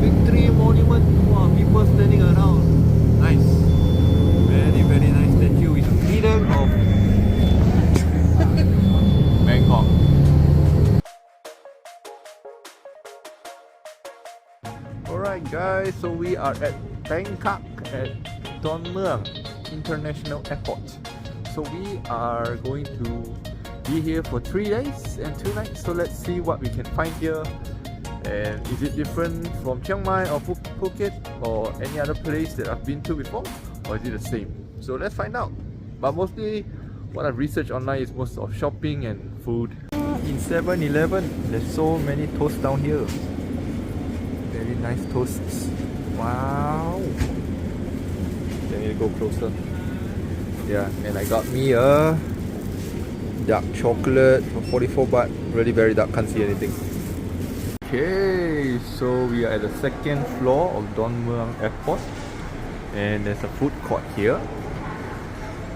Victory Monument. Wow, people standing around. Nice. Very, very nice statue in the middle of Bangkok. Alright guys, so we are at Bangkok at Mueang International Airport. So we are going to be here for 3 days and 2 nights. So let's see what we can find here. And is it different from Chiang Mai or Phuket or any other place that I've been to before? Or is it the same? So let's find out. But mostly what I've researched online is most of shopping and food. In 7-Eleven, there's so many toasts down here. Very nice toasts. Wow. Let me go closer. Yeah, and I got me a dark chocolate for 44 baht. Really very dark, can't see anything. Okay, so we are at the 2nd floor of Mueang Airport. And there's a food court here.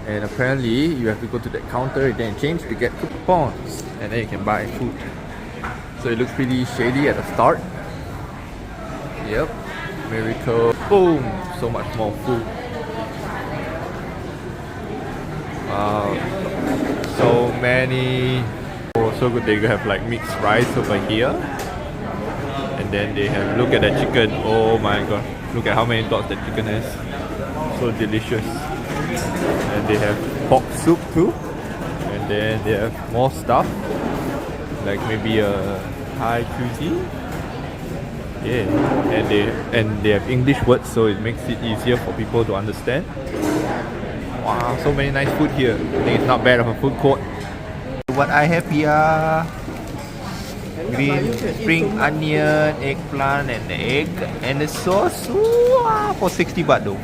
And apparently you have to go to that counter and then change to get coupons. And then you can buy food. So it looks pretty shady at the start. Yep, miracle. Boom! So much more food. Wow, so many. Oh, so good. They have like mixed rice over here. And then they have, look at the chicken. Oh my god, look at how many dots the chicken has. So delicious. And they have pork soup too. And then they have more stuff, like maybe a Thai cuisine. Yeah, and they have English words, so it makes it easier for people to understand. Wow, so many nice food here. I think it's not bad of a food court. What I have here, green spring onion, eggplant and egg, and the sauce. Wow, for 60 baht though.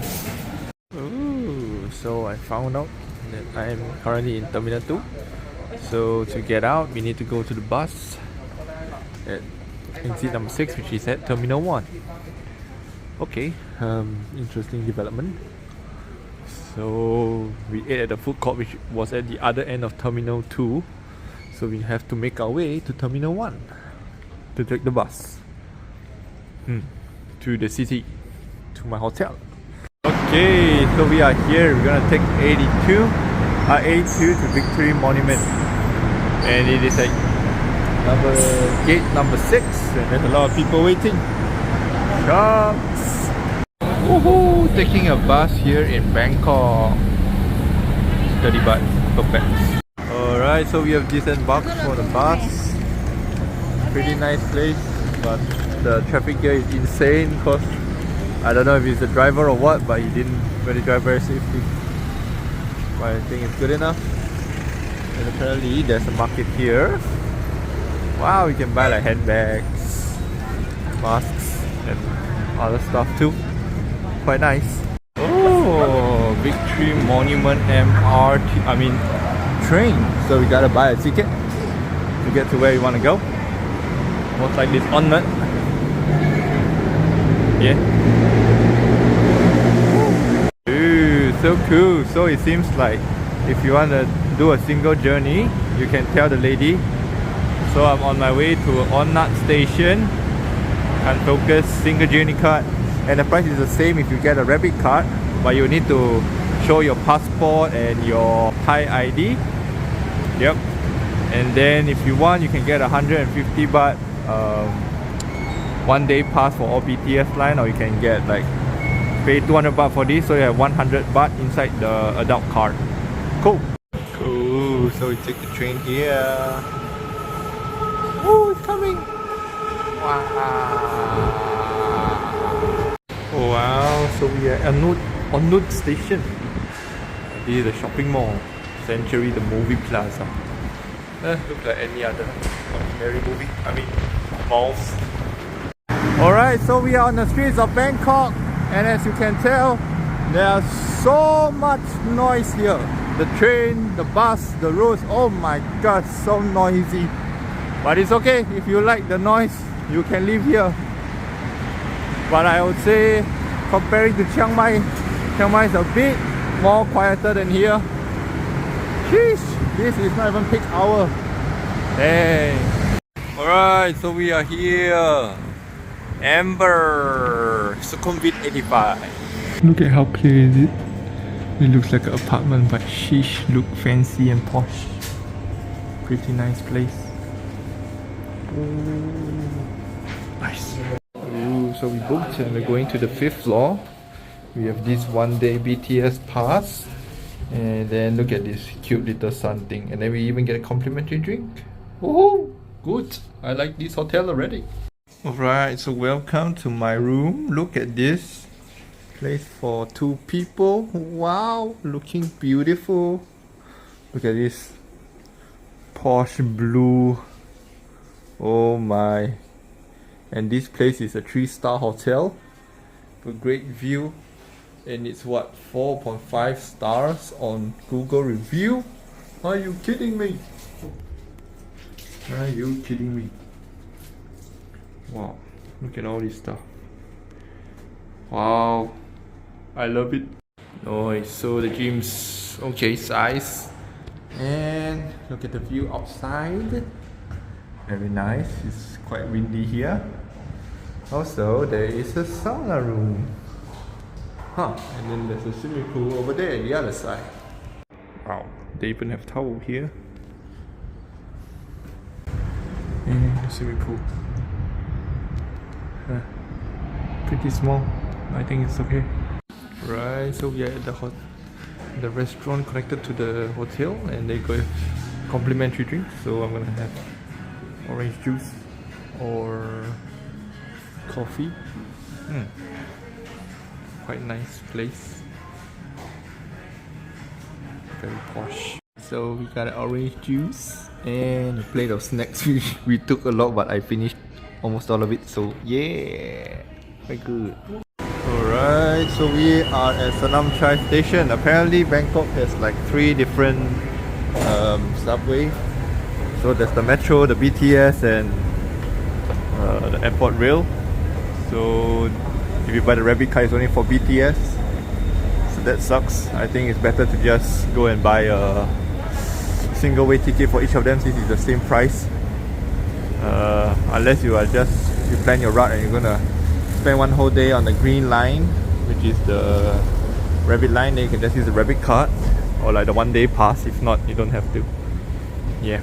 Ooh, so I found out that I am currently in Terminal 2. So to get out, we need to go to the bus at exit number 6, which is at Terminal 1. Okay, interesting development. So we ate at the food court, which was at the other end of Terminal 2. So we have to make our way to Terminal 1 to take the bus to the city, to my hotel. Okay, so we are here. We're gonna take 82 to Victory Monument, and it is like gate number 6, and there's a lot of people waiting. Shops. Woohoo! Taking a bus here in Bangkok. 30 baht per pax. Alright, so we have disembarked for the bus. Pretty nice place, but the traffic here is insane because I don't know if he's the driver or what, but he didn't really drive very safely. But I think it's good enough. And apparently there's a market here. Wow, you can buy like handbags, masks and other stuff too. Quite nice. Oh, Victory Monument train. So we gotta buy a ticket to get to where you want to go. Most likely it's on Nut. Yeah. Ooh, so cool. So it seems like if you want to do a single journey, you can tell the lady. So I'm on my way to Nut Station. And focus single journey card. And the price is the same if you get a rabbit card, but you need to show your passport and your Thai ID. Yep. And then if you want, you can get 150 baht 1 day pass for all BTS line, or you can get like pay 200 baht for this, so you have 100 baht inside the adult card. Cool. Cool. So we take the train here. Oh, it's coming. Wow. Wow, so we are at Nut Station. This is the shopping mall. Century, the movie plaza. Look like any other ordinary movie. Malls. Alright, so we are on the streets of Bangkok, and as you can tell, there's so much noise here. The train, the bus, the roads, oh my god, so noisy. But it's okay, if you like the noise, you can live here. But I would say, comparing to Chiang Mai is a bit more quieter than here. Sheesh, this is not even peak hour. Hey. Alright, so we are here. Amber, Sukhumvit 85. Look at how clear is it. It looks like an apartment, but sheesh, look fancy and posh. Pretty nice place. Ooh, nice. Ooh, so we booked and we're going to the 5th floor. We have this 1-day BTS pass. And then look at this cute little sun thing. And then we even get a complimentary drink. Oh, good. I like this hotel already. Alright, so welcome to my room. Look at this. Place for 2 people. Wow, looking beautiful. Look at this posh blue. Oh my. And this place is a 3-star hotel. A great view. And it's what, 4.5 stars on Google review? Are you kidding me? Are you kidding me? Wow, look at all this stuff. Wow, I love it. Nice, so the gym's okay size. And look at the view outside. Very nice, it's quite windy here. Also, there is a sauna room. Huh, and then there's a swimming pool over there on the other side. Wow, they even have towel here. And the swimming pool. Pretty small. I think it's okay. Right, so we are at the restaurant connected to the hotel, and they got complimentary drinks. So I'm gonna have orange juice or coffee. Quite nice place. Very posh. So we got an orange juice and a plate of snacks. We took a lot, but I finished almost all of it. So yeah, very good. Alright, so we are at Sanam Chai Station. Apparently Bangkok has like 3 different subway. So there's the metro, the BTS, and the airport rail. So if you buy the rabbit card, it's only for BTS. So that sucks. I think it's better to just go and buy a single way ticket for each of them, since it's the same price. Unless you plan your route and you're gonna spend 1 whole day on the green line, which is the rabbit line, then you can just use the rabbit card or like the 1-day pass. If not, you don't have to. Yeah.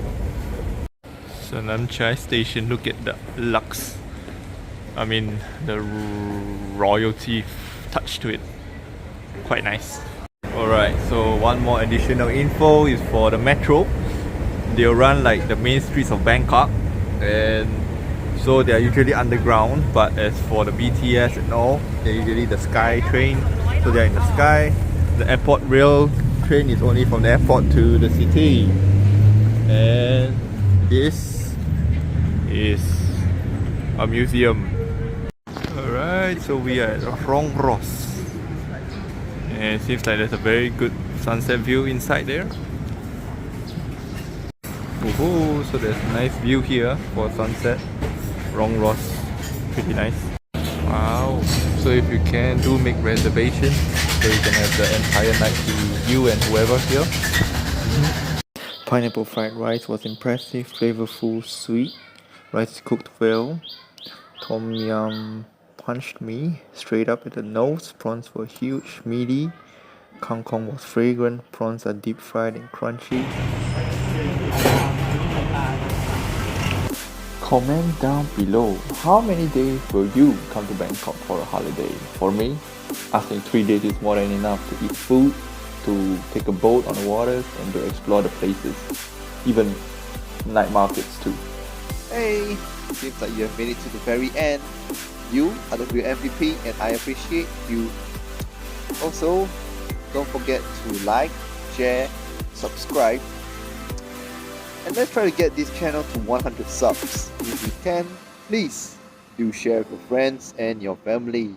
Sanam Chai Station. Look at the luxe. I mean, the royalty touch to it. Quite nice. Alright, so one more additional info is for the metro. They'll run like the main streets of Bangkok, and so they are usually underground. But as for the BTS and all, they're usually the sky train, so they're in the sky. The airport rail train is only from the airport to the city. And this is a museum. Alright, so we are at RONGROS. And it seems like there's a very good sunset view inside there. Ooh, so there's a nice view here for sunset. RONGROS, pretty nice. Wow, so if you can, do make reservations so you can have the entire night to you and whoever here. Pineapple fried rice was impressive, flavorful, sweet. Rice cooked well. Tom yum punched me straight up at the nose. Prawns were huge, meaty. Kangkong was fragrant. Prawns are deep fried and crunchy. Comment down below, how many days will you come to Bangkok for a holiday? For me, I think 3 days is more than enough to eat food, to take a boat on the waters, and to explore the places, even night markets too. Hey, seems like you have made it to the very end. You are the real MVP and I appreciate you. Also, don't forget to like, share, subscribe, and let's try to get this channel to 100 subs. If you can, please do share with your friends and your family.